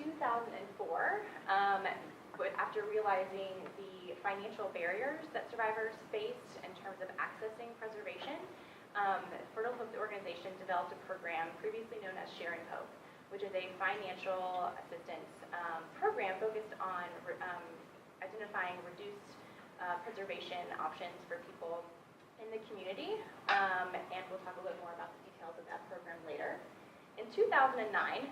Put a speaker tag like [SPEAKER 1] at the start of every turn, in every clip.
[SPEAKER 1] 2004, after realizing the financial barriers that survivors faced in terms of accessing preservation, Fertile Hope, the organization, developed a program previously known as Sharing Hope, which is a financial assistance program focused on identifying reduced preservation options for people in the community, and we'll talk a little more about the details of that program later. In 2009,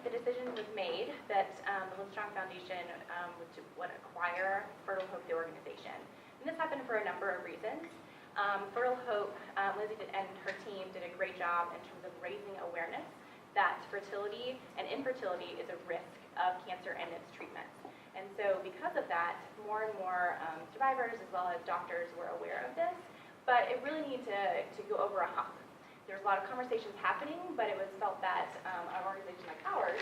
[SPEAKER 1] the decision was made that the LIVESTRONG Foundation would acquire Fertile Hope, the organization. And this happened for a number of reasons. Fertile Hope, Lindsay and her team did a great job in terms of raising awareness that fertility and infertility is a risk of cancer and its treatments. And so because of that, more and more survivors as well as doctors were aware of this, but it really needed to go over a hump. There's a lot of conversations happening, but it was felt that an organization like ours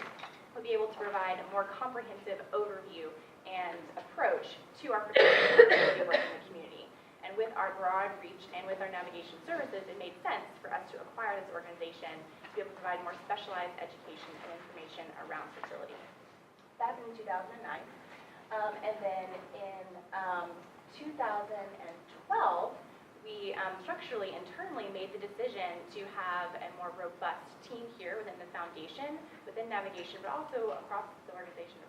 [SPEAKER 1] would be able to provide a more comprehensive overview and approach to our fertility work in the community. And with our broad reach and with our navigation services, it made sense for us to acquire this organization to be able to provide more specialized education and information around fertility. That was in 2009. And then in 2012, we structurally, internally made the decision to have a more robust team here within the foundation, within navigation, but also across the organization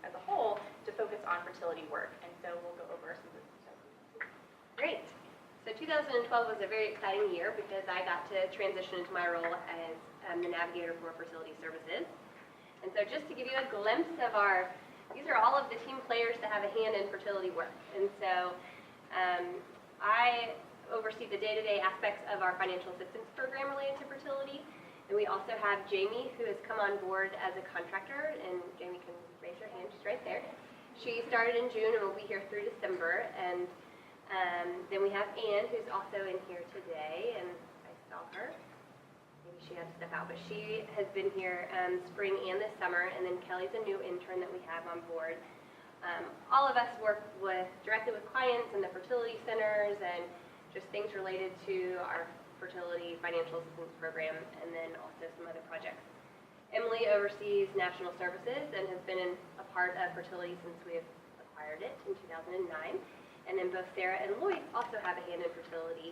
[SPEAKER 1] as a whole to focus on fertility work. And so we'll go over some of the details.
[SPEAKER 2] Great. So 2012 was a very exciting year because I got to transition into my role as the navigator for fertility services. And so just to give you a glimpse of these are all of the team players that have a hand in fertility work. And so I oversee the day-to-day aspects of our financial assistance program related to fertility. And we also have Jamie, who has come on board as a contractor, and Jamie can raise her hand, she's right there. She started in June and will be here through December. And then we have Anne, who's also in here today, and I saw her. Maybe she had to step out, but she has been here spring and this summer, and then Kelly's a new intern that we have on board. All of us work directly with clients in the fertility centers and just things related to our fertility financial assistance program, and then also some other projects. Emily oversees national services and has been a part of fertility since we have acquired it in 2009. And then both Sarah and Lloyd also have a hand in fertility.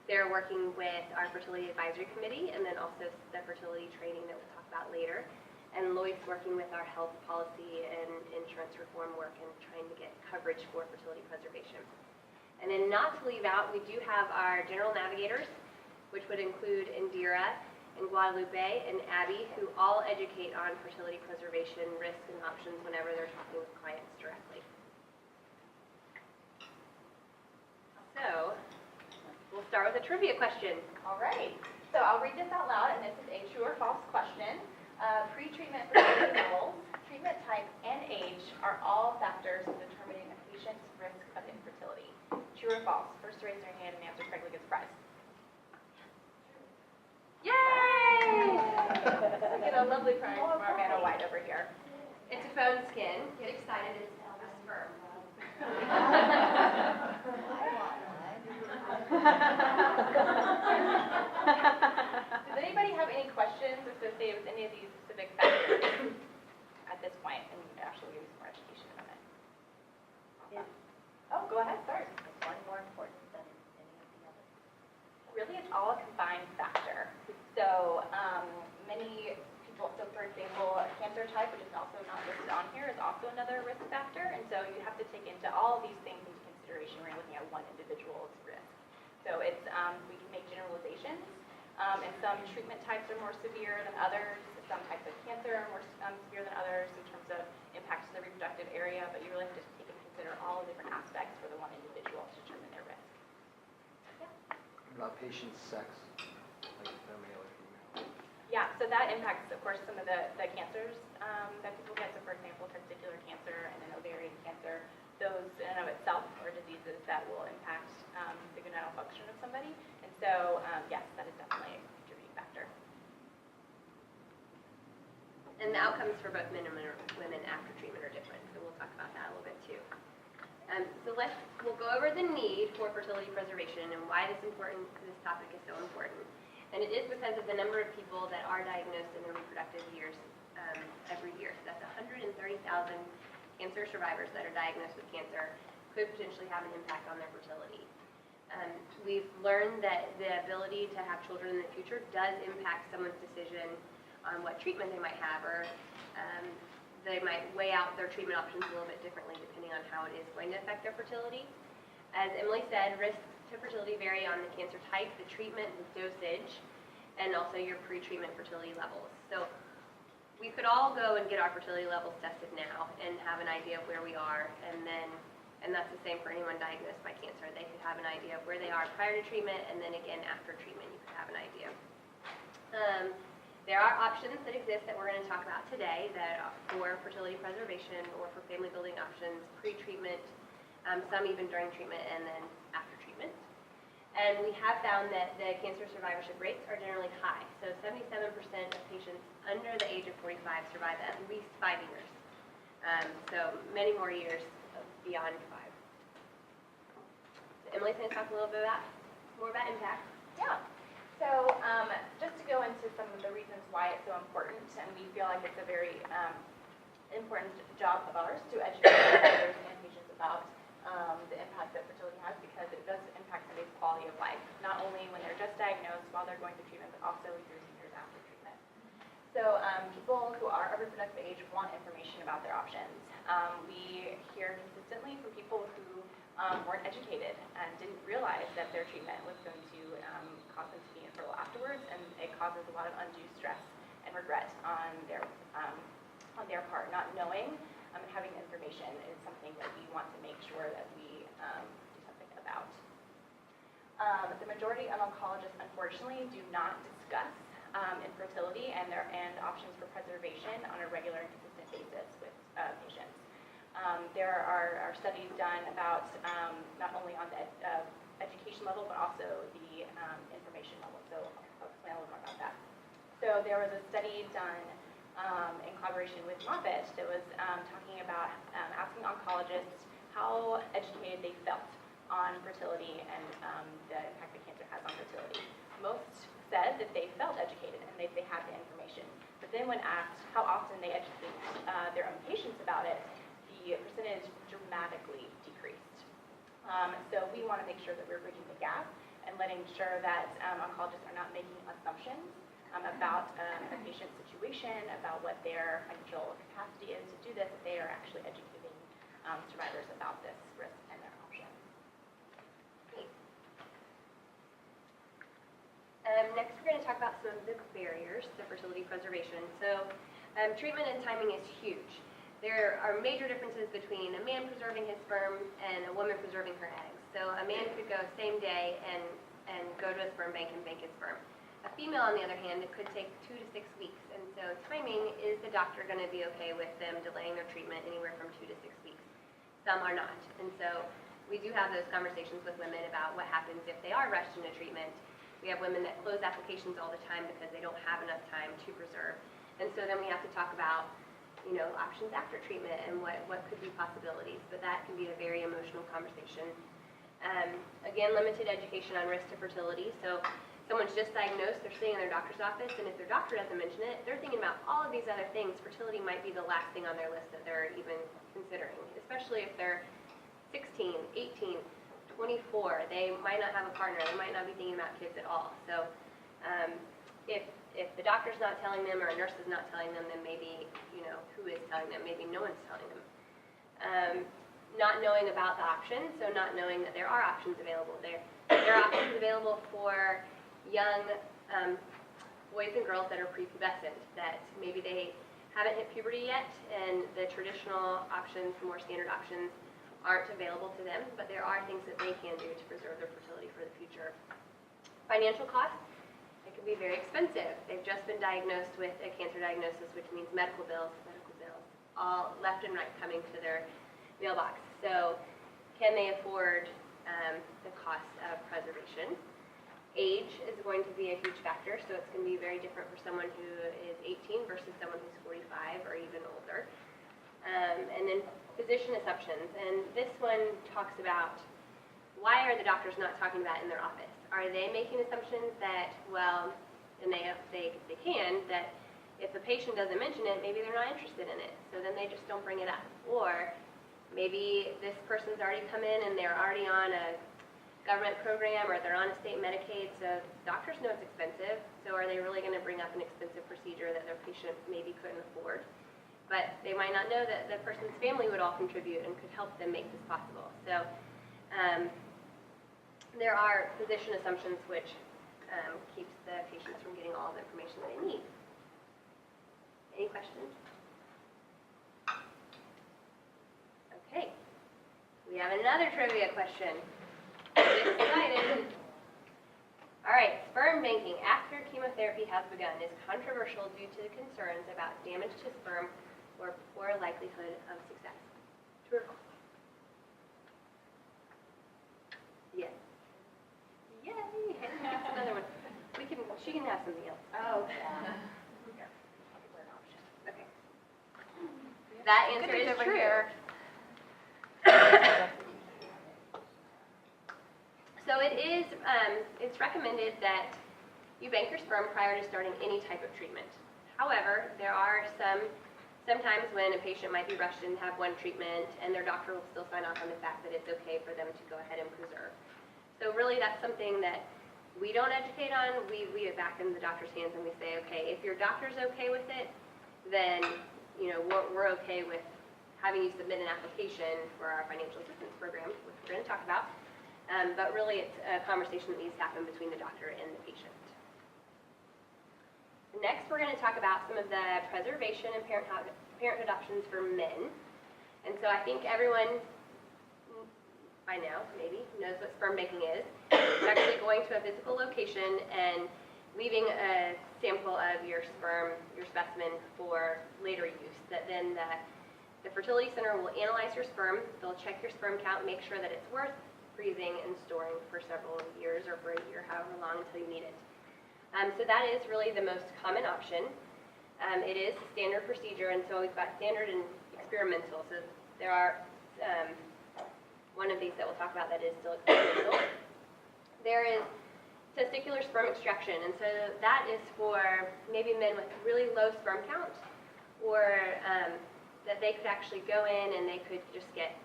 [SPEAKER 2] They're working with our fertility advisory committee and then also the fertility training that we'll talk about later. And Lloyd's working with our health policy and insurance reform work and trying to get coverage for fertility preservation. And then not to leave out, we do have our general navigators, which would include Indira and Guadalupe and Abby, who all educate on fertility preservation risks and options whenever they're talking with clients directly. So we'll start with a trivia question.
[SPEAKER 1] All right. So I'll read this out loud, and this is a true or false question. Pre-treatment fertility levels, treatment type, and age are all factors in determining a patient's risk of infertility. True or false? First to raise their hand and answer correctly gets a prize.
[SPEAKER 2] Yay!
[SPEAKER 1] We get a lovely prize from our Vanna White over here.
[SPEAKER 2] It's a phone skin. Get excited, it's Elvis sperm.
[SPEAKER 1] Does anybody have any questions associated with any of these specific factors at this point? And actually, give you some more education on it. Yeah. Oh, go ahead, start.
[SPEAKER 3] Is one more important than any of the others?
[SPEAKER 1] Really, it's all a combined factor. So many people, so for example, cancer type, which is also not listed on here, is also another risk factor. And so you have to take into all of these things into consideration when you're looking at one individual's risk. So it's we can make generalizations, and some treatment types are more severe than others. Some types of cancer are more severe than others in terms of impacts to the reproductive area, but you really have to take into consider all the different aspects for the one individual to determine their risk. Yeah.
[SPEAKER 4] What about patient's sex, like male or female?
[SPEAKER 1] Yeah, so that impacts, of course, some of the cancers that people get. So, for example, testicular cancer and then ovarian cancer. Those in and of itself are diseases that will impact the gonadal function of somebody. And so, yes, that is definitely a contributing factor.
[SPEAKER 2] And the outcomes for both men and women after treatment are different, so we'll talk about that a little bit too. So we'll go over the need for fertility preservation and why this topic is so important. And it is because of the number of people that are diagnosed in their reproductive years every year. So that's 130,000 cancer survivors that are diagnosed with cancer could potentially have an impact on their fertility. We've learned that the ability to have children in the future does impact someone's decision on what treatment they might have, or they might weigh out their treatment options a little bit differently depending on how it is going to affect their fertility. As Emily said, risks to fertility vary on the cancer type, the treatment, the dosage, and also your pre-treatment fertility levels. So we could all go and get our fertility levels tested now and have an idea of where we are, and that's the same for anyone diagnosed by cancer. They could have an idea of where they are prior to treatment, and then again after treatment you could have an idea. There are options that exist that we're going to talk about today that are for fertility preservation or for family building options, pre-treatment, some even during treatment and then after treatment. And we have found that the cancer survivorship rates are generally high. So 77% of patients under the age of 45 survive at least 5 years. So many more years beyond 5. So Emily's going to talk a little bit more about impact.
[SPEAKER 1] Yeah. So just to go into some of the reasons why it's so important, and we feel like it's a very important job of ours to educate providers and patients about the impact that fertility has, because it does impact somebody's quality of life, not only when they're just diagnosed while they're going through treatment, but also years and years after treatment. So people who are of reproductive age want information about their options. We hear consistently from people who weren't educated and didn't realize that their treatment was going to cause them to be infertile afterwards, and it causes a lot of undue stress and regret on their part. Not knowing and having information is something that we want to make sure that we do something about. The majority of oncologists, unfortunately, do not discuss infertility and options for preservation on a regular and consistent basis with patients. There are studies done about not only on the education level, but also the information level. So I'll explain a little more about that. So there was a study done in collaboration with Moffitt that was talking about asking oncologists how educated they felt on fertility and the impact that cancer has on fertility. Most said that they felt educated and they had the information. But then when asked how often they educate their own patients about it, the percentage dramatically decreased. So we want to make sure that we're bridging the gap and letting sure that oncologists are not making assumptions about a patient's situation, about what their financial capacity is to do this, that they are actually educating survivors about this risk and their options.
[SPEAKER 2] Great. Next, we're going to talk about some of the barriers to fertility preservation. So treatment and timing is huge. There are major differences between a man preserving his sperm and a woman preserving her eggs. So a man could go same day and go to a sperm bank and bank his sperm. A female, on the other hand, it could take 2 to 6 weeks. And so timing, is the doctor going to be okay with them delaying their treatment anywhere from 2 to 6 weeks? Some are not. And so we do have those conversations with women about what happens if they are rushed into treatment. We have women that close applications all the time because they don't have enough time to preserve. And so then we have to talk about options after treatment and what could be possibilities, but that can be a very emotional conversation. Again, limited education on risk to fertility. So someone's just diagnosed, they're sitting in their doctor's office, and if their doctor doesn't mention it, they're thinking about all of these other things. Fertility might be the last thing on their list that they're even considering, especially if they're 16, 18, 24. They might not have a partner. They might not be thinking about kids at all. So if the doctor's not telling them or a nurse is not telling them, then maybe, who is telling them? Maybe no one's telling them. Not knowing about the options, so not knowing that there are options available. There are options available for young boys and girls that are prepubescent, that maybe they haven't hit puberty yet, and the traditional options, more standard options, aren't available to them, but there are things that they can do to preserve their fertility for the future. Financial costs. It can be very expensive. They've just been diagnosed with a cancer diagnosis, which means medical bills, all left and right coming to their mailbox. So can they afford the cost of preservation? Age is going to be a huge factor, so it's going to be very different for someone who is 18 versus someone who's 45 or even older. And then physician assumptions, and this one talks about why are the doctors not talking about it in their office? Are they making assumptions that, well, and they can, that if the patient doesn't mention it, maybe they're not interested in it, so then they just don't bring it up. Or maybe this person's already come in and they're already on a government program, or they're on a state Medicaid, so doctors know it's expensive, so are they really going to bring up an expensive procedure that their patient maybe couldn't afford? But they might not know that the person's family would all contribute and could help them make this possible. So there are physician assumptions which keeps the patients from getting all the information that they need. Any questions? Okay. We have another trivia question. Get excited. All right, sperm banking after chemotherapy has begun is controversial due to concerns about damage to sperm or poor likelihood of success. True or false? Yes. Yay! That's another one. She can have something else.
[SPEAKER 3] Oh, yeah.
[SPEAKER 2] Okay. That answer is true. So it is, it's recommended that you bank your sperm prior to starting any type of treatment. However, there are sometimes when a patient might be rushed and have one treatment and their doctor will still sign off on the fact that it's okay for them to go ahead and preserve. So really that's something that we don't educate on. We leave it back in the doctor's hands and we say, okay, if your doctor's okay with it, then we're okay with having you submit an application for our financial assistance program, which we're going to talk about. But really it's a conversation that needs to happen between the doctor and the patient. Next, we're going to talk about some of the preservation and parenthood options for men. And so I think everyone by now, maybe, knows what sperm banking is. It's actually going to a physical location and leaving a sample of your sperm, your specimen, for later use. That then the fertility center will analyze your sperm. They'll check your sperm count, make sure that it's worth freezing and storing for several years or for a year, however long, until you need it. So that is really the most common option. It is a standard procedure, and so we've got standard and experimental. So there are one of these that we'll talk about that is still experimental. There is testicular sperm extraction, and so that is for maybe men with really low sperm count, or that they could actually go in and they could just get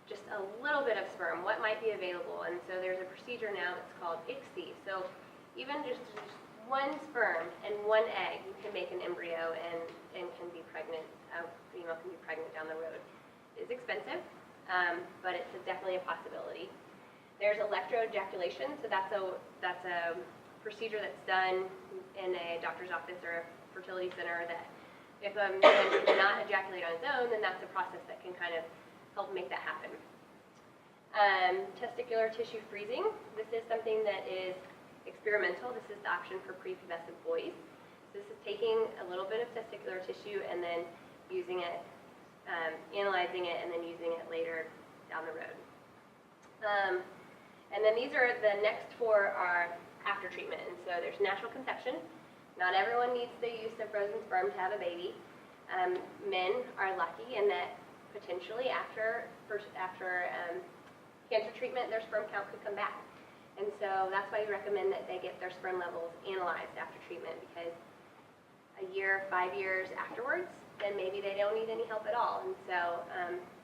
[SPEAKER 2] just a little bit of sperm, what might be available. And so there's a procedure now that's called ICSI. So even just one sperm and one egg, you can make an embryo and can be pregnant, a female can be pregnant down the road. It is expensive, but it's definitely a possibility. There's electroejaculation, so that's a procedure that's done in a doctor's office or a fertility center that if a man cannot ejaculate on his own, then that's a process that can kind of help make that happen. Testicular tissue freezing, this is something that is experimental. This is the option for prepubescent boys. So this is taking a little bit of testicular tissue and then using it, analyzing it, and then using it later down the road. And then these are the next four are after treatment. And so there's natural conception. Not everyone needs the use of frozen sperm to have a baby. Men are lucky in that potentially after cancer treatment, their sperm count could come back. And so that's why we recommend that they get their sperm levels analyzed after treatment, because a year, 5 years afterwards, then maybe they don't need any help at all. And so,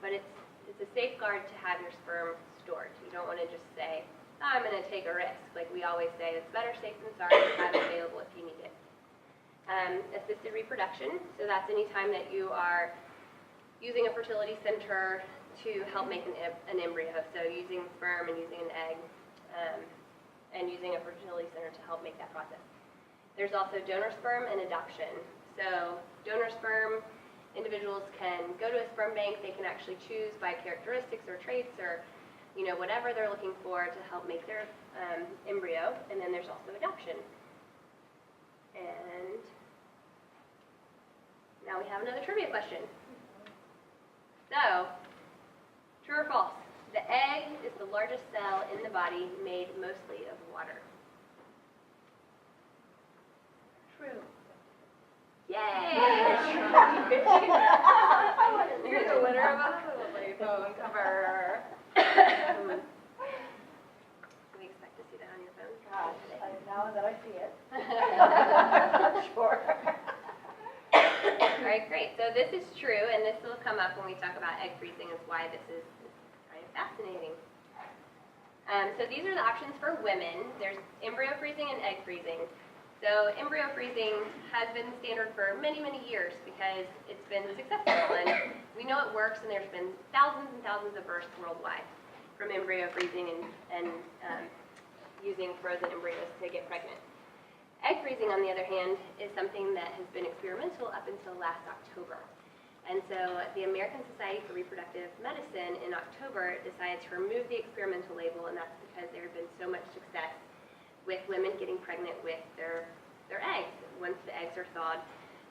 [SPEAKER 2] but it's a safeguard to have your sperm stored. You don't want to just say, oh, I'm going to take a risk. Like we always say, it's better safe than sorry to have it available if you need it. Assisted reproduction, so that's any time that you are using a fertility center to help make an embryo. So using sperm and using an egg. And using a fertility center to help make that process. There's also donor sperm and adoption. So donor sperm, individuals can go to a sperm bank. They can actually choose by characteristics or traits or whatever they're looking for to help make their embryo. And then there's also adoption. And now we have another trivia question. So, true or false? The egg is the largest cell in the body made mostly of water.
[SPEAKER 3] True.
[SPEAKER 2] Yay!
[SPEAKER 5] You're the winner of a lovely phone cover.
[SPEAKER 2] Can we expect to see that on your phone?
[SPEAKER 3] Gosh, now that I see it. I'm not sure.
[SPEAKER 2] this is true, and this will come up when we talk about egg freezing, is why this is kind of fascinating. So these are the options for women. There's embryo freezing and egg freezing. So embryo freezing has been standard for many, many years because it's been successful, and we know it works, and there's been thousands and thousands of births worldwide from embryo freezing and using frozen embryos to get pregnant. Egg freezing, on the other hand, is something that has been experimental up until last October. And so the American Society for Reproductive Medicine in October decided to remove the experimental label, and that's because there had been so much success with women getting pregnant with their eggs once the eggs are thawed,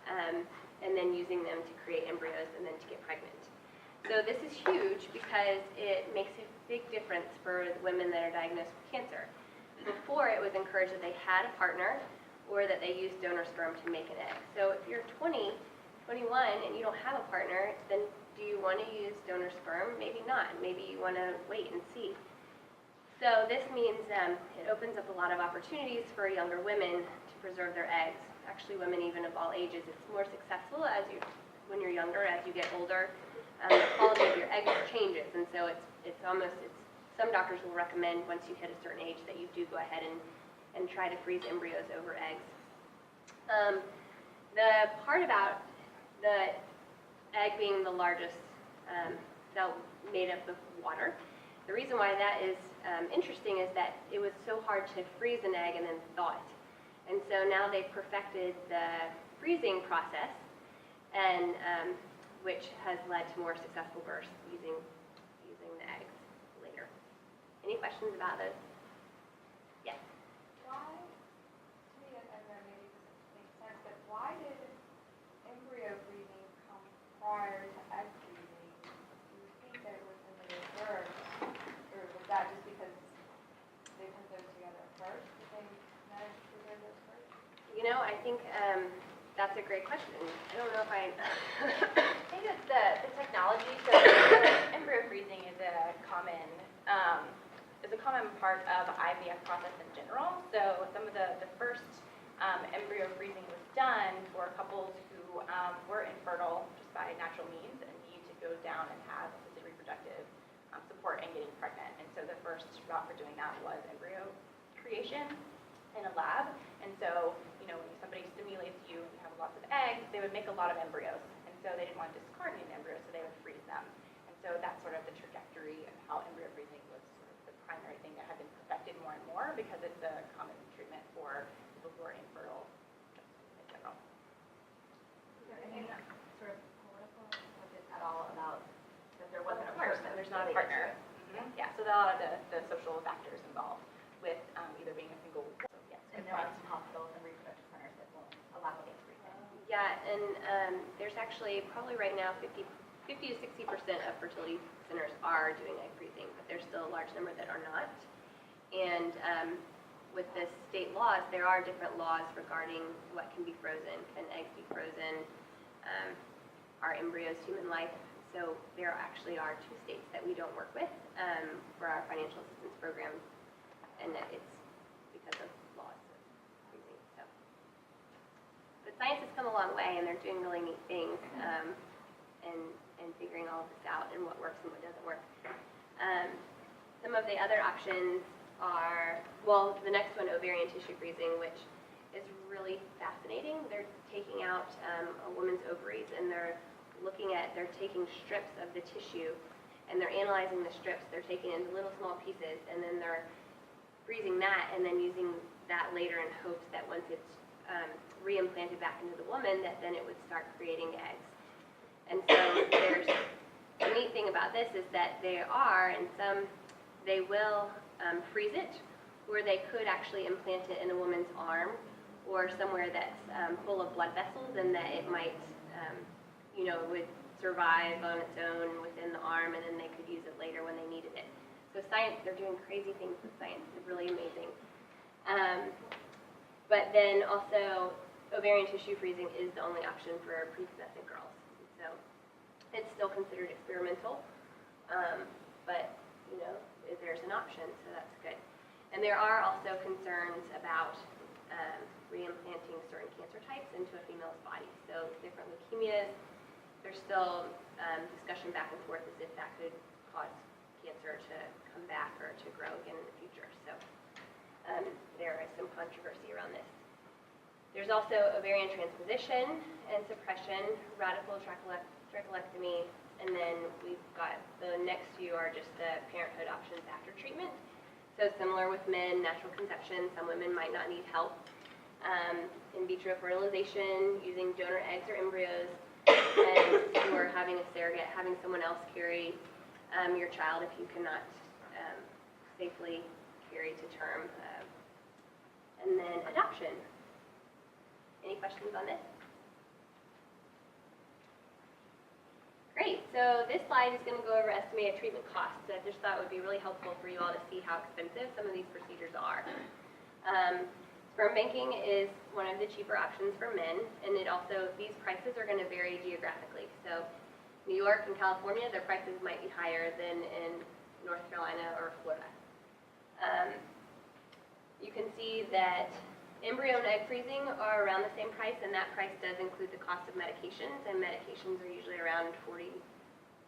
[SPEAKER 2] and then using them to create embryos and then to get pregnant. So this is huge because it makes a big difference for women that are diagnosed with cancer. Before, it was encouraged that they had a partner or that they used donor sperm to make an egg. So if you're 20, 21, and you don't have a partner, then do you want to use donor sperm? Maybe not. Maybe you want to wait and see. So this means it opens up a lot of opportunities for younger women to preserve their eggs. Actually, women even of all ages. It's more successful when you're younger. As you get older, the quality of your eggs changes, and so some doctors will recommend once you hit a certain age that you do go ahead and try to freeze embryos over eggs. The part about the egg being the largest cell made up of water, the reason why that is interesting is that it was so hard to freeze an egg and then thaw it. And so now they've perfected the freezing process, and which has led to more successful births using the eggs later. Any questions about those? Yes.
[SPEAKER 5] Why, to me, I don't know, maybe this makes sense, but why did embryo freezing come prior to egg freezing? You would think that it was in the reverse, or was that just because they put those together first? Did they manage to preserve those first?
[SPEAKER 2] You know, I think that's a great question. I don't know if I...
[SPEAKER 1] I think it's the technology. So embryo freezing is a common part of IVF process in general. So some of the first embryo freezing was done for couples who were infertile just by natural means and need to go down and have assisted reproductive support and getting pregnant. And so the first route for doing that was embryo creation in a lab. And so, you know, when somebody stimulates you and you have lots of eggs, they would make a lot of embryos. And so they didn't want to discard any embryos, so they would freeze them. And so that's sort of the trajectory of how embryo freezing was sort of the primary thing that had been perfected more and more because it's a common treatment for people who are infertile in general.
[SPEAKER 3] Is there any sort of political focus at all about that there wasn't a person?
[SPEAKER 1] There's not a partner. Mm-hmm. Yeah, so there are a lot of the social factors involved with either being a single. So yes,
[SPEAKER 3] And there are some hospitals and reproductive centers that won't allow egg freezing.
[SPEAKER 2] Yeah, and there's actually probably right now 50 to 60% of fertility centers are doing egg freezing, but there's still a large number that are not. And with the state laws, there are different laws regarding what can be frozen. Can eggs be frozen? Are embryos human life? So there actually are 2 states that we don't work with for our financial assistance program, and that it's because of laws of freezing. So, but science has come a long way, and they're doing really neat things, and figuring all of this out and what works and what doesn't work. Some of the other options are, well, the next one, ovarian tissue freezing, which is really fascinating. They're taking out a woman's ovaries, and they're taking strips of the tissue, and they're analyzing the strips. They're taking it into little small pieces, and then they're freezing that, and then using that later in hopes that once it's reimplanted back into the woman, that then it would start creating eggs. And so there's the neat thing about this is that they will freeze it, or they could actually implant it in a woman's arm or somewhere that's full of blood vessels, and that it might, would survive on its own within the arm, and then they could use it later when they needed it. So science, they're doing crazy things with science. It's really amazing. But then also, ovarian tissue freezing is the only option for prepubescent girls. So it's still considered experimental, but there's an option, so that's good. And there are also concerns about reimplanting certain cancer types into a female's body. So different leukemias, there's still discussion back and forth as if that could cause cancer to come back or to grow again in the future. So there is some controversy around this. There's also ovarian transposition and suppression, radical trachelectomy, and then we've got the next few are just the parenthood options after treatment. So similar with men, natural conception, some women might not need help. In vitro fertilization, using donor eggs or embryos, and if you are having a surrogate, having someone else carry your child if you cannot safely carry to term. And then adoption. Any questions on this? Great, so this slide is going to go over estimated treatment costs. I just thought it would be really helpful for you all to see how expensive some of these procedures are. Sperm banking is one of the cheaper options for men, and it also, these prices are going to vary geographically. So New York and California, their prices might be higher than in North Carolina or Florida. You can see that embryo and egg freezing are around the same price, and that price does include the cost of medications, and medications are usually around $4,000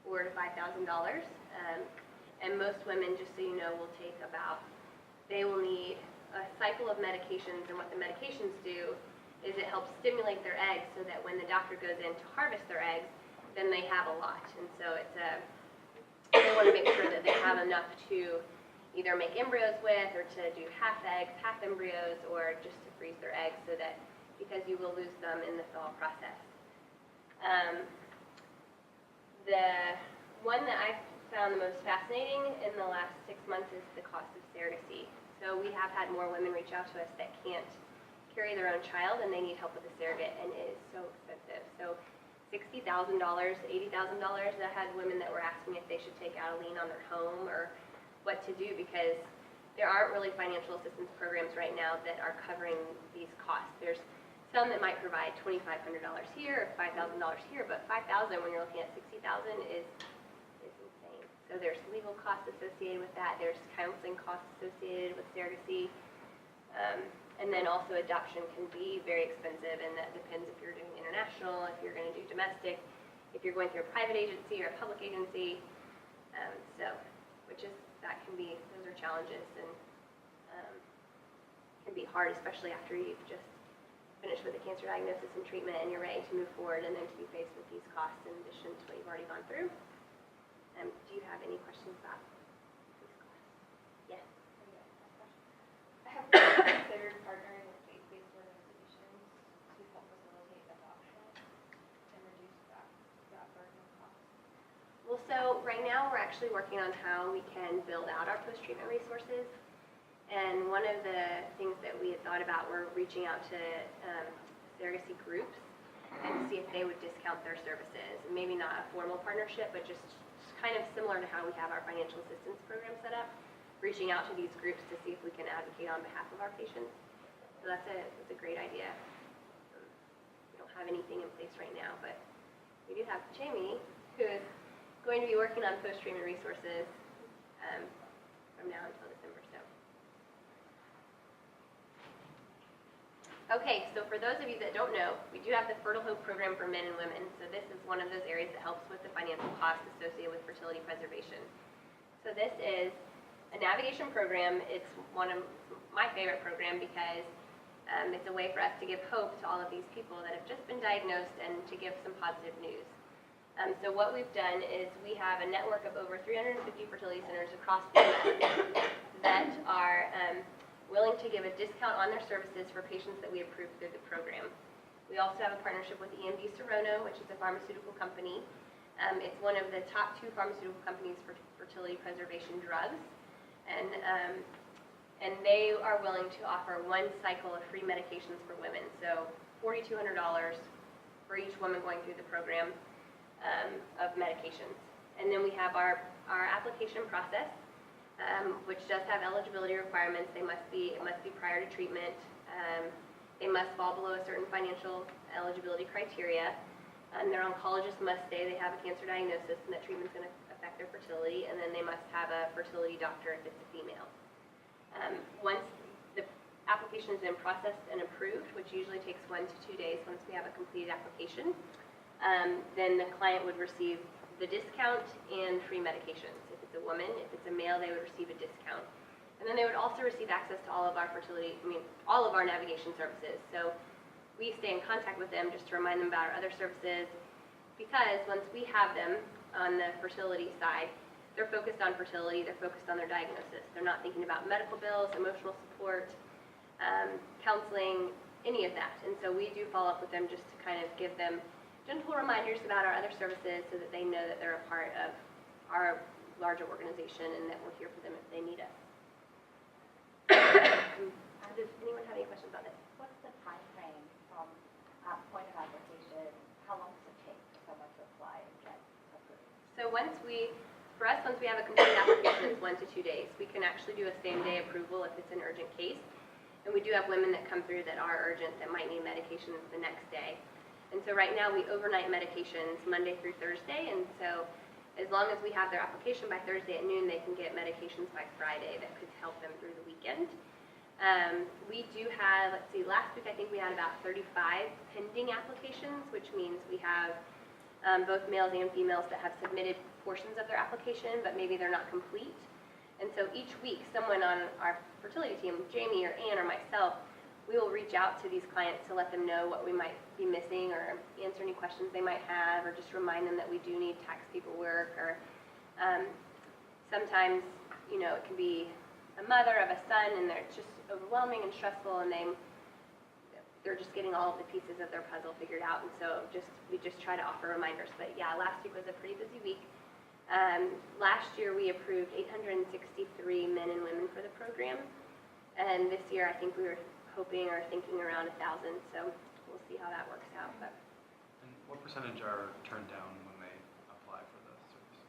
[SPEAKER 2] to $5,000. And most women, just so you know, will take about, they will need a cycle of medications, and what the medications do is it helps stimulate their eggs so that when the doctor goes in to harvest their eggs, then they have a lot. And so it's they want to make sure that they have enough to either make embryos with, or to do half eggs, half embryos, or just to freeze their eggs, so that, because you will lose them in the thaw process. The one that I've found the most fascinating in the last 6 months is the cost of surrogacy. So we have had more women reach out to us that can't carry their own child, and they need help with a surrogate, and it is so expensive. So $60,000, $80,000. I had women that were asking if they should take out a lien on their home or what to do, because there aren't really financial assistance programs right now that are covering these costs. There's some that might provide $2,500 here or $5,000 here, but $5,000 when you're looking at $60,000 is insane. So there's legal costs associated with that. There's counseling costs associated with surrogacy. And then also adoption can be very expensive, and that depends if you're doing international, if you're going to do domestic, if you're going through a private agency or a public agency. Those are challenges, and can be hard, especially after you've just finished with a cancer diagnosis and treatment and you're ready to move forward, and then to be faced with these costs in addition to what you've already gone through. Do you have any questions about these costs? Yes.
[SPEAKER 5] Have you considered partnering with faith-based organizations to help facilitate adoption and reduce that burden of cost?
[SPEAKER 2] Well, so right now we're actually working on how we can build out our post-treatment resources. And one of the things that we had thought about were reaching out to surrogacy groups and see if they would discount their services. Maybe not a formal partnership, but just kind of similar to how we have our financial assistance program set up, reaching out to these groups to see if we can advocate on behalf of our patients. So that's a great idea. We don't have anything in place right now, but we do have Jamie, who is going to be working on post-treatment resources from now until December. Okay, so for those of you that don't know, we do have the Fertile Hope program for men and women. So this is one of those areas that helps with the financial costs associated with fertility preservation. So this is a navigation program. It's one of my favorite program because it's a way for us to give hope to all of these people that have just been diagnosed and to give some positive news. So what we've done is we have a network of over 350 fertility centers across the U.S. that are willing to give a discount on their services for patients that we approve through the program. We also have a partnership with EMD Serono, which is a pharmaceutical company. It's one of the top 2 pharmaceutical companies for fertility preservation drugs. And they are willing to offer 1 cycle of free medications for women. So $4,200 for each woman going through the program of medications. And then we have our application process, which does have eligibility requirements. It must be prior to treatment. They must fall below a certain financial eligibility criteria. Their oncologist must say they have a cancer diagnosis and that treatment's going to affect their fertility, and then they must have a fertility doctor if it's a female. Once the application has been processed and approved, which usually takes 1 to 2 days once we have a completed application, then the client would receive the discount and free medications. If it's a woman, if it's a male, they would receive a discount. And then they would also receive access to all of our all of our navigation services. So we stay in contact with them just to remind them about our other services, because once we have them on the fertility side, they're focused on fertility, they're focused on their diagnosis. They're not thinking about medical bills, emotional support, counseling, any of that. And so we do follow up with them just to kind of give them gentle reminders about our other services so that they know that they're a part of our larger organization and that we're here for them if they need us. Does anyone have any questions on this?
[SPEAKER 3] What's the time frame from point of application? How long does it take for someone to apply and get approved?
[SPEAKER 2] So once we have a complete application, it's 1 to 2 days. We can actually do a same-day approval if it's an urgent case. And we do have women that come through that are urgent that might need medications the next day. And so right now we overnight medications Monday through Thursday, and so as long as we have their application by Thursday at noon, they can get medications by Friday that could help them through the weekend. We do have, let's see, last week I think we had about 35 pending applications, which means we have both males and females that have submitted portions of their application, but maybe they're not complete. And so each week, someone on our fertility team, Jamie or Ann or myself, we will reach out to these clients to let them know what we might be missing or answer any questions they might have, or just remind them that we do need tax paperwork, or sometimes, you know, it can be a mother of a son and it's just overwhelming and stressful, and they're just getting all of the pieces of their puzzle figured out, and so we just try to offer reminders. But yeah, last week was a pretty busy week. Last year we approved 863 men and women for the program, and this year I think we were hoping or thinking around 1,000, so we'll see how that works out. But
[SPEAKER 4] And what percentage are turned down when they apply for the service?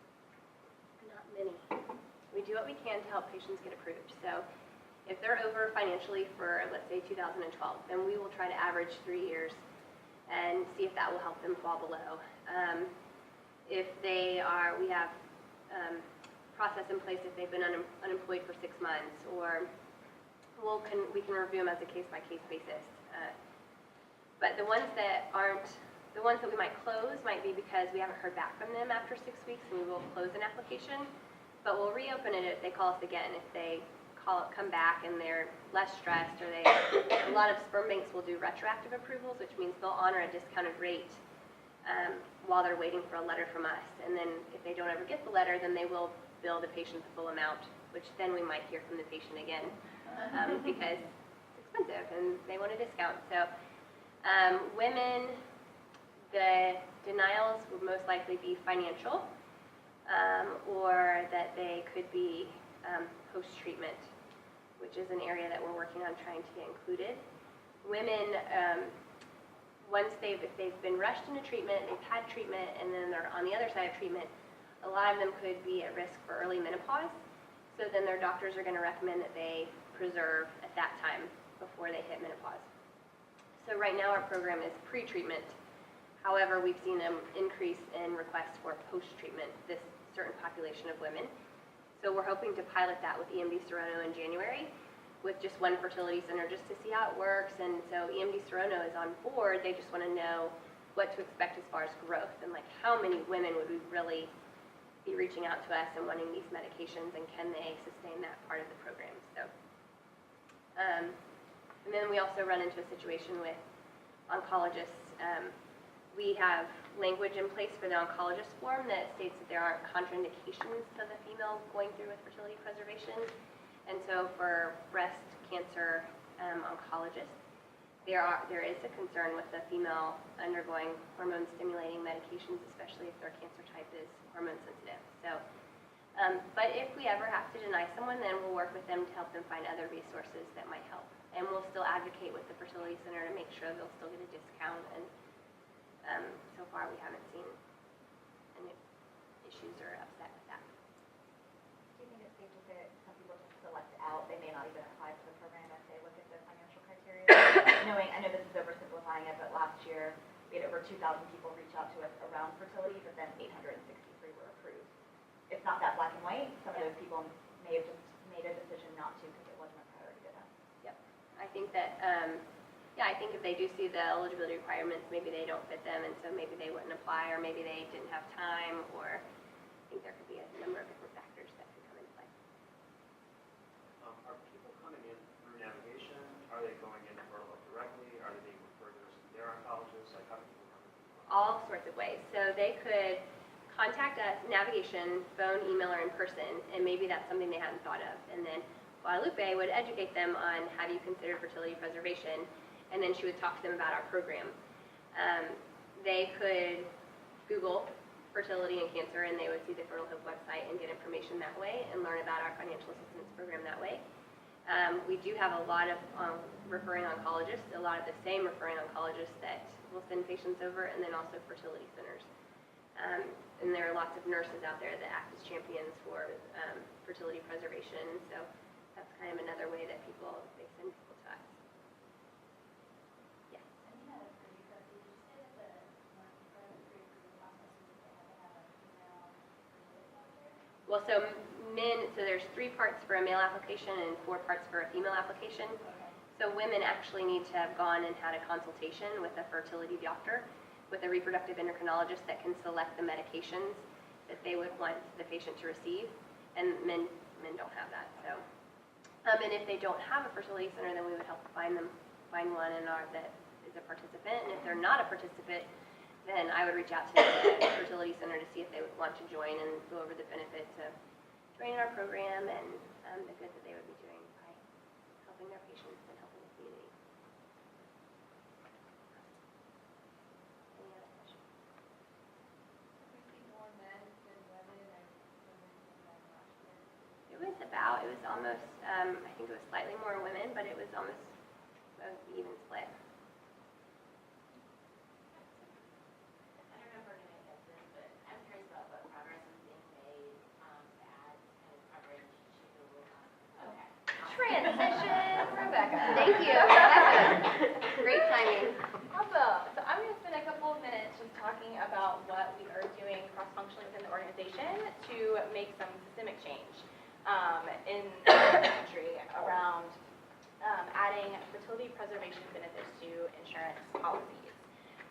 [SPEAKER 2] not many. We do what we can to help patients get approved. So if they're over financially for, let's say, 2012, then we will try to average 3 years and see if that will help them fall below. If they are, we have process in place if they've been unemployed for 6 months, or we can review them as a case-by-case basis. But the ones that we might close might be because we haven't heard back from them after 6 weeks, and we will close an application. But we'll reopen it if they call us again, if they come back and they're less stressed, or a lot of sperm banks will do retroactive approvals, which means they'll honor a discounted rate while they're waiting for a letter from us. And then if they don't ever get the letter, then they will bill the patient the full amount, which then we might hear from the patient again. Because it's expensive and they want a discount. So women, the denials would most likely be financial, or that they could be post-treatment, which is an area that we're working on trying to get included. Women, if they've been rushed into treatment, they've had treatment, and then they're on the other side of treatment, a lot of them could be at risk for early menopause. So then their doctors are going to recommend that they preserve at that time before they hit menopause. So right now our program is pre-treatment. However, we've seen an increase in requests for post-treatment, this certain population of women. So we're hoping to pilot that with EMD Serrano in January with just one fertility center just to see how it works. And so EMD Serrano is on board. They just want to know what to expect as far as growth, and like how many women would we really be reaching out to us and wanting these medications, and can they sustain that part of the program. So and then we also run into a situation with oncologists. We have language in place for the oncologist form that states that there aren't contraindications to the female going through with fertility preservation. And so for breast cancer oncologists, there is a concern with the female undergoing hormone-stimulating medications, especially if their cancer type is hormone sensitive. So, but if we ever have to deny someone, then we'll work with them to help them find other resources that might help. And we'll still advocate with the fertility center to make sure they'll still get a discount. And so far, we haven't seen any issues or upset with that.
[SPEAKER 3] Do you think it's safe to say that some people just select out, they may not even apply for the program if they look at the financial criteria? I know this is oversimplifying it, but last year we had over 2,000 people reach out to us around fertility, but then 863 were approved. It's not that black and white. Some of those people may have just made a decision not to because it wasn't a priority to them.
[SPEAKER 2] Yep. I think that Yeah, I think if they do see the eligibility requirements, maybe they don't fit them, and so maybe they wouldn't apply, or maybe they didn't have time, or I think there could be a number of different factors that could come into play.
[SPEAKER 6] Are people coming in through navigation? Are they going in Fertile directly? Are they being referred to their oncologists? Like, how do people come in?
[SPEAKER 2] All sorts of ways. So they could contact us, navigation, phone, email, or in person, and maybe that's something they hadn't thought of. And then Guadalupe would educate them on how do you consider fertility preservation, and then she would talk to them about our program. They could Google fertility and cancer, and they would see the Fertile Hope website and get information that way and learn about our financial assistance program that way. We do have a lot of referring oncologists, a lot of the same referring oncologists that will send patients over, and then also fertility centers. And there are lots of nurses out there that act as champions for fertility preservation, so that's kind of another way that they send people to us. Yes? Well, so there's 3 parts for a male application and 4 parts for a female application. So women actually need to have gone and had a consultation with a fertility doctor, with a reproductive endocrinologist that can select the medications that they would want the patient to receive, and men don't have that. So, and if they don't have a fertility center, then we would help find one that is a participant. And if they're not a participant, then I would reach out to the fertility center to see if they would want to join and go over the benefits of joining our program and the good that they would be doing by helping their patients and helping the community. Any other questions?
[SPEAKER 5] We see more men than women, and women than men last year.
[SPEAKER 2] It was almost, I think it was slightly more women, but it was almost an even split.
[SPEAKER 7] I don't know if we're going to get this, but I'm curious about what progress is being made to add kind of coverage to, okay.
[SPEAKER 1] Transition, Rebecca.
[SPEAKER 2] Thank you, Rebecca. Great timing.
[SPEAKER 1] Awesome. So I'm going to spend a couple of minutes just talking about what we are doing cross-functionally within the organization to make some systemic change in the country around adding fertility preservation benefits to insurance policies.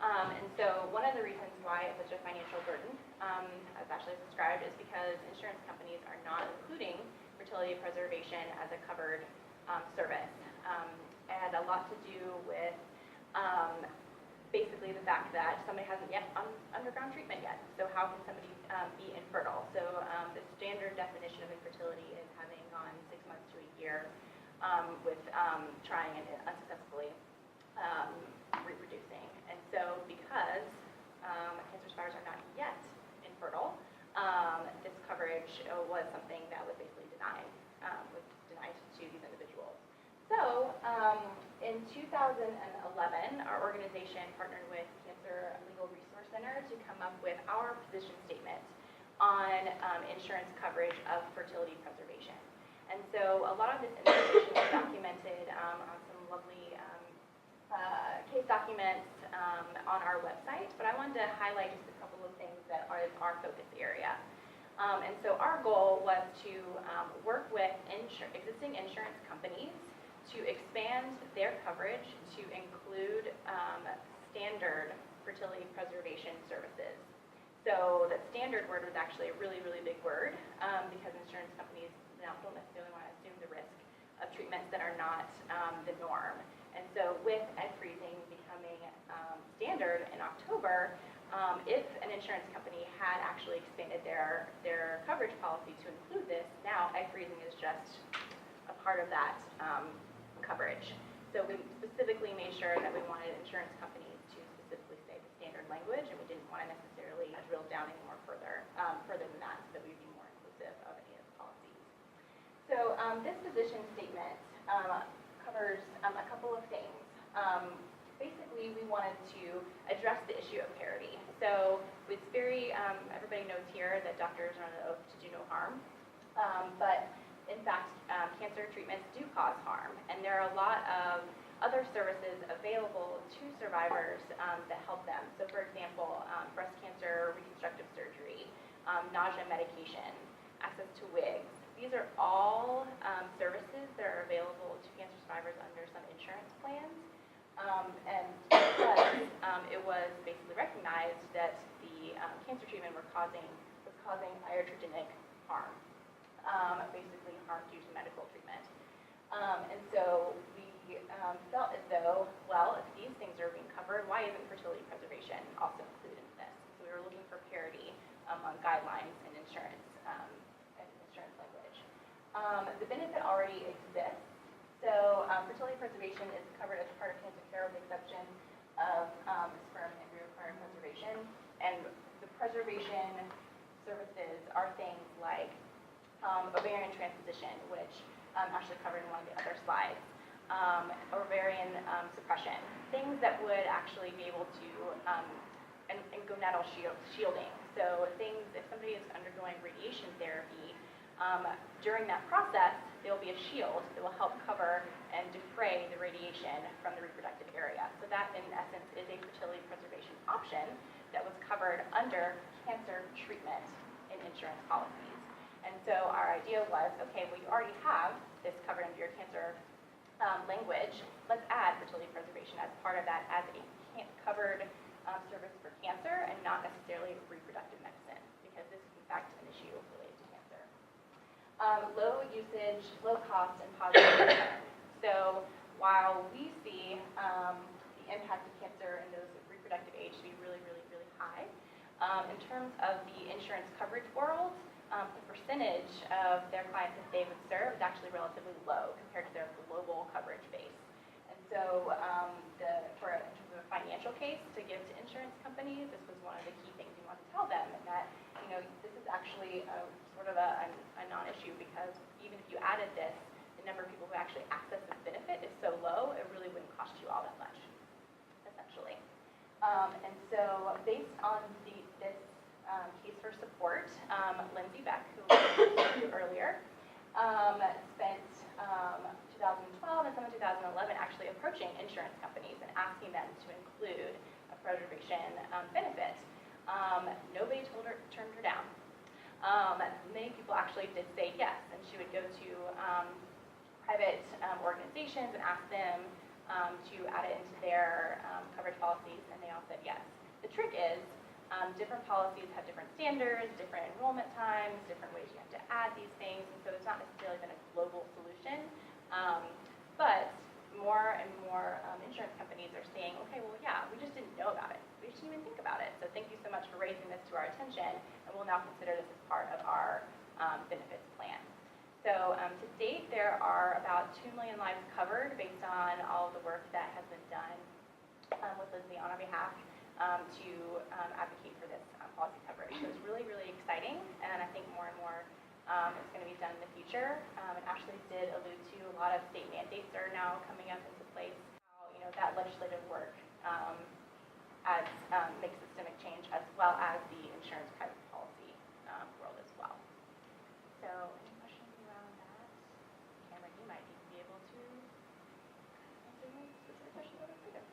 [SPEAKER 1] And so one of the reasons why it's such a financial burden, as Ashley has described, is because insurance companies are not including fertility preservation as a covered service. And a lot to do with basically the fact that somebody hasn't yet undergone treatment yet. So how can somebody be infertile? So the standard definition of infertility is having gone 6 months to a year with trying and unsuccessfully reproducing. And so because cancer survivors are not yet infertile, this coverage was something that was basically denied to these individuals. So in 2011, our organization partnered with Cancer Legal Resource Center to come up with our position statement on insurance coverage of fertility preservation. And so a lot of this information is documented on some lovely case documents on our website, but I wanted to highlight just a couple of things that are our focus area. And so our goal was to work with existing insurance companies to expand their coverage to include standard fertility preservation services. So the standard word was actually a really, really big word because insurance companies don't necessarily want to assume the risk of treatments that are not the norm. And so with egg freezing becoming standard in October, if an insurance company had actually expanded their coverage policy to include this, now egg freezing is just a part of that coverage. So we specifically made sure that we wanted insurance companies to specifically say the standard language, and we didn't want to necessarily drill down any more further than that, so that we'd be more inclusive of any of the policies. So this position statement covers a couple of things. Basically, we wanted to address the issue of parity. So it's very, everybody knows here that doctors are on an oath to do no harm, but in fact, cancer treatments do cause harm, and there are a lot of other services available to survivors that help them. So for example, breast cancer reconstructive surgery, nausea medication, access to wigs. These are all services that are available to cancer survivors under some insurance plans. And because it was basically recognized that the cancer treatment was causing iatrogenic harm, basically harm due to medical treatment. And so we felt as though, well, if these things are being covered, why isn't fertility preservation also included in this? So we were looking for parity among guidelines and insurance language. The benefit already exists. So fertility preservation is covered as part of cancer care with the exception of sperm and embryo preservation. And the preservation services are things like ovarian transposition, which actually covered in one of the other slides, ovarian suppression, things that would actually be able to, and gonadal shielding. So things, if somebody is undergoing radiation therapy, during that process, there will be a shield that will help cover and defray the radiation from the reproductive area. So that, in essence, is a fertility preservation option that was covered under cancer treatment in insurance policies. And so our idea was, okay, well, you already have this covered under your cancer language. Let's add fertility preservation as part of that as a covered service for cancer and not necessarily reproductive medicine, because this is, in fact, an issue related to cancer. Low usage, low cost, and positive return. So while we see the impact of cancer in those reproductive age to be really, really, really high, in terms of the insurance coverage world, the percentage of their clients that they would serve is actually relatively low compared to their global coverage base. And so in terms of a financial case to give to insurance companies, this was one of the key things we wanted to tell them, and that, you know, this is actually sort of a non-issue, because even if you added this, the number of people who actually access this benefit is so low, it really wouldn't cost you all that much, essentially. And so based on this case for support, Lindsay Beck, who we referred to earlier, spent 2012 and some of 2011 actually approaching insurance companies and asking them to include a preservation benefit. Nobody turned her down. Many people actually did say yes, and she would go to private organizations and ask them to add it into their coverage policies, and they all said yes. The trick is different policies have different standards, different enrollment times, different ways you have to add these things, and so there's not necessarily been a global solution. But more and more insurance companies are saying, okay, well, yeah, we just didn't know about it. We just didn't even think about it. So thank you so much for raising this to our attention, and we'll now consider this as part of our benefits plan. So to date, there are about 2 million lives covered based on all of the work that has been done with Lindsay on our behalf to advocate for this policy coverage. So it's really, really exciting, and I think more and more is going to be done in the future. And Ashley did allude to a lot of state mandates that are now coming up into place. How, you know, that legislative work makes systemic change, as well as the insurance private policy world as well. So any questions around that? Cameron, you might even be able to answer any specific questions about freedom.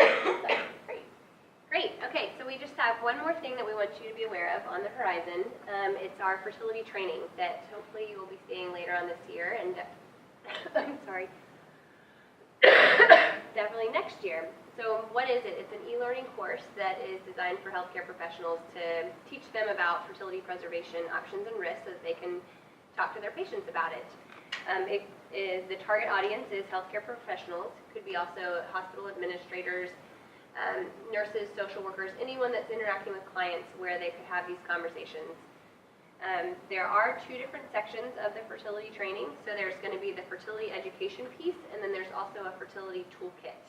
[SPEAKER 1] Awesome. Great.
[SPEAKER 2] Great. Okay, so we just have one more thing that we want you to be aware of on the horizon. It's our fertility training that hopefully you will be seeing later on this year, and I'm sorry, definitely next year. So what is it? It's an e-learning course that is designed for healthcare professionals to teach them about fertility preservation options and risks so that they can talk to their patients about it. The target audience is healthcare professionals, could be also hospital administrators, nurses, social workers, anyone that's interacting with clients where they could have these conversations. There are 2 different sections of the fertility training. So there's going to be the fertility education piece, and then there's also a fertility toolkit.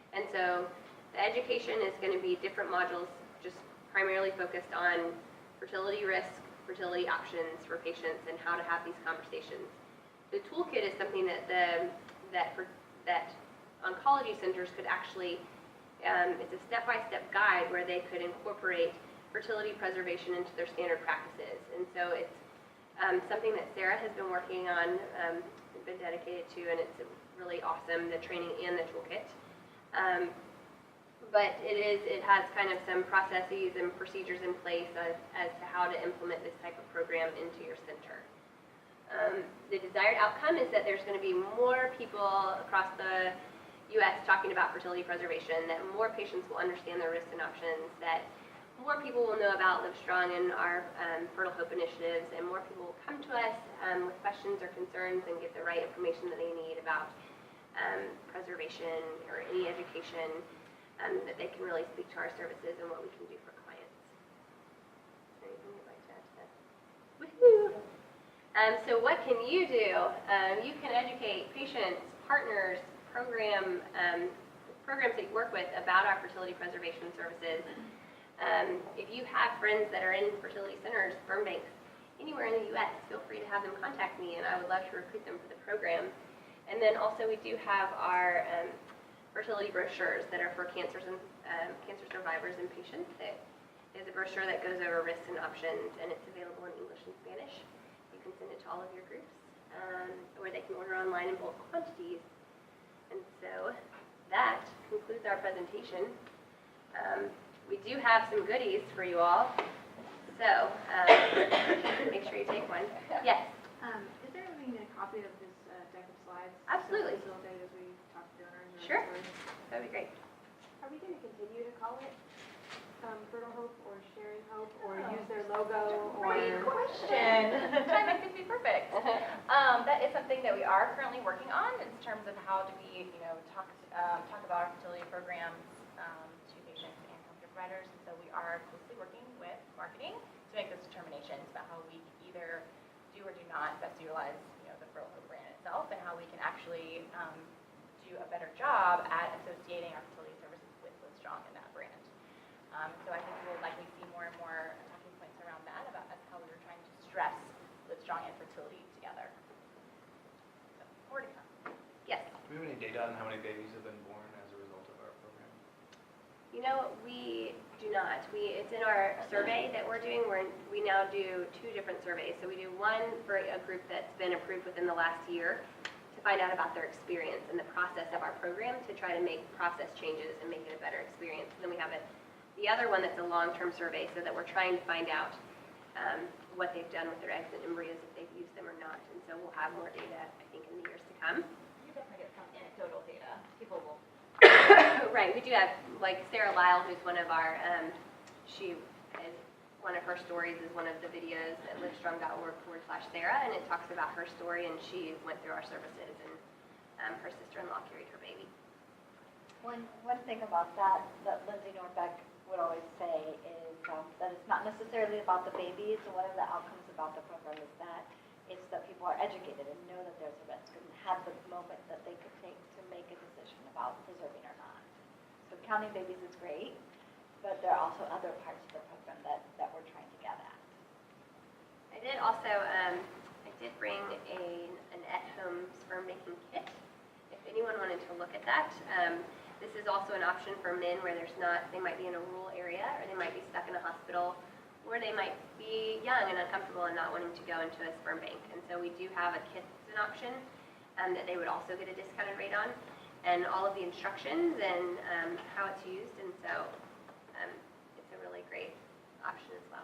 [SPEAKER 2] And so the education is going to be different modules, just primarily focused on fertility risk, fertility options for patients, and how to have these conversations. The toolkit is something that oncology centers could actually, it's a step-by-step guide where they could incorporate fertility preservation into their standard practices. And so it's something that Sarah has been working on, been dedicated to, and it's really awesome, the training and the toolkit. But it has kind of some processes and procedures in place as to how to implement this type of program into your center. The desired outcome is that there's going to be more people across the U.S. talking about fertility preservation, that more patients will understand their risks and options, that more people will know about LiveStrong and our Fertile Hope initiatives, and more people will come to us with questions or concerns and get the right information that they need about preservation or any education, that they can really speak to our services and what we can do for clients. Is there anything you'd like to add to that? Woohoo! So what can you do? You can educate patients, partners, programs that you work with about our fertility preservation services. If you have friends that are in fertility centers, sperm banks, anywhere in the U.S., feel free to have them contact me, and I would love to recruit them for the program. And then also we do have our fertility brochures that are for cancer survivors and patients. It is a brochure that goes over risks and options, and it's available in English and Spanish. You can send it to all of your groups, or they can order online in bulk quantities. And so that concludes our presentation. We do have some goodies for you all. So make sure you take one. Yes?
[SPEAKER 8] Is there anything in a copy of this deck of slides?
[SPEAKER 2] Absolutely.
[SPEAKER 8] To facilitate as we talk to donors? Or
[SPEAKER 2] Sure.
[SPEAKER 8] employees?
[SPEAKER 2] That'd be great.
[SPEAKER 8] Are we going to continue to call it Fertile Hope or Sharing Hope or use their logo?
[SPEAKER 1] Great question. Timing could be perfect. That is something that we are currently working on in terms of how do we, talk about our fertility programs to patients and healthcare providers. And so we are closely working with marketing to make those determinations about how we either do or do not best utilize, the Fertile Hope brand itself, and how we can actually do a better job at associating our fertility services with LiveStrong and that brand. So I think we'll likely see more and more talking points around that, about how we were trying to stress LiveStrong and fertility together. So, more to come.
[SPEAKER 2] Yes?
[SPEAKER 4] Do we have any data on how many babies have been born as a result of our program?
[SPEAKER 2] We do not. It's in our survey that we're doing. We now do 2 different surveys. So we do one for a group that's been approved within the last year to find out about their experience and the process of our program to try to make process changes and make it a better experience. And then we have the other one that's a long-term survey, so that we're trying to find out what they've done with their eggs and embryos, if they've used them or not. And so we'll have more data, I think, in the years to come.
[SPEAKER 3] You definitely get some anecdotal data. People will.
[SPEAKER 2] Right, we do have, like Sarah Lyle, who's one of our, one of her stories is one of the videos at livestrong.org/Sarah, and it talks about her story, and she went through our services, and her sister-in-law carried her baby.
[SPEAKER 9] One thing about that Lindsay Norbeck would always say is that it's not necessarily about the babies. And one of the outcomes about the program is that people are educated and know that there's a risk and have the moment that they could take to make a decision about preserving or not. So counting babies is great, but there are also other parts of the program that we're trying to get at.
[SPEAKER 2] I did also, I did bring an at-home sperm banking kit, if anyone wanted to look at that. This is also an option for men where they might be in a rural area, or they might be stuck in a hospital, or they might be young and uncomfortable and not wanting to go into a sperm bank. And so we do have a kit as an option that they would also get a discounted rate on, and all of the instructions and how it's used. And so it's a really great option as well.